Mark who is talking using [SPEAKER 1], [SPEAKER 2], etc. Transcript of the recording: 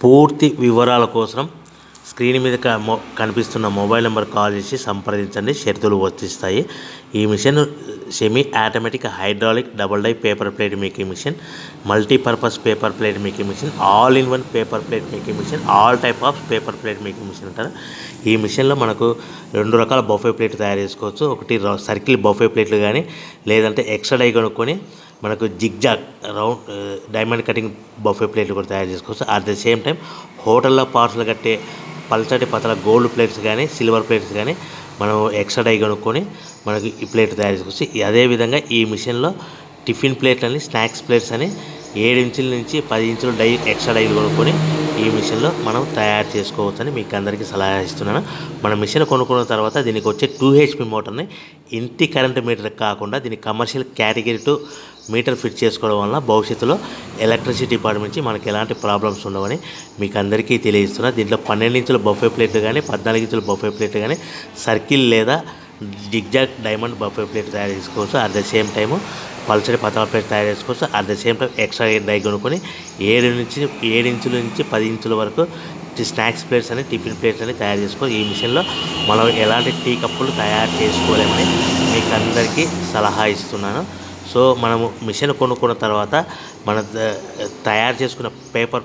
[SPEAKER 1] పూర్తి వివరాల కోసం స్క్రీన్ మీద కనిపిస్తున్న మొబైల్ నెంబర్ కాల్ చేసి సంప్రదించండి. షరతులు వర్తిస్తాయి. ఈ machine semi automatic hydraulic double die paper plate making machine, multipurpose paper plate making machine, all in one paper plate making machine, all type of paper plate making machine అంటారు. ఈ మిషన్లో మనకు 2 రకాల బఫే ప్లేట్ తయారు చేసుకోవచ్చు. ఒకటి circle buffet ప్లేట్లు కానీ, లేదంటే ఎక్స్ట్రా డై కొనుక్కొని మనకు zigzag round diamond cutting buffet ప్లేట్లు కూడా తయారు చేసుకోవచ్చు. అట్ ద సేమ్ టైం హోటల్లో పార్సల్ కట్టే పల్చటి పతల గోల్డ్ ప్లేట్స్ కానీ, సిల్వర్ ప్లేట్స్ కానీ మనం ఎక్స్ట్రా డై కొనుక్కొని మనకి ఈ ప్లేట్ తయారు చేసుకోవచ్చు. అదేవిధంగా ఈ మిషన్లో టిఫిన్ ప్లేట్లు అని, స్నాక్స్ ప్లేట్స్ అని 7 ఇంచుల నుంచి 10 ఇంచుల డై ఎక్స్ట్రా డైలు కొనుక్కొని ఈ మిషన్లో మనం తయారు చేసుకోవచ్చని మీకు అందరికీ సలహా ఇస్తున్నాను. మన మిషన్ కొనుక్కున్న తర్వాత దీనికి వచ్చే 2 HP మోటార్ని ఇంటి కరెంట్ మీటర్ కాకుండా దీనికి కమర్షియల్ కేటగిరీ 2 మీటర్ ఫిట్ చేసుకోవడం వల్ల భవిష్యత్తులో ఎలక్ట్రిసిటీ డిపార్ట్మెంట్ నుంచి మనకి ఎలాంటి ప్రాబ్లమ్స్ ఉండవని మీకు అందరికీ తెలియజేస్తున్నా. దీంట్లో 12 ఇంచుల బఫే ప్లేట్లు కానీ, 14 ఇంచుల బఫే ప్లేట్లు కానీ, సర్కిల్ లేదా జిగ్జాగ్ డైమండ్ బఫే ప్లేట్ తయారు చేసుకోవచ్చు. అట్ ద సేమ్ టైము పల్చడి పతల ప్లేట్ తయారు చేసుకోవచ్చు. At the same time extra die కొనుక్కొని 7 ఇంచుల నుంచి 10 ఇంచుల వరకు స్నాక్స్ ప్లేట్స్ అని, టిఫిన్ ప్లేట్స్ అని తయారు చేసుకోవచ్చు. ఈ మిషన్లో మనం ఎలాంటి టీ కప్పులు తయారు చేసుకోలేమని మీకు అందరికీ సలహా ఇస్తున్నాను. సో మనము మిషన్ కొనుక్కున్న తర్వాత మన తయారు చేసుకున్న పేపర్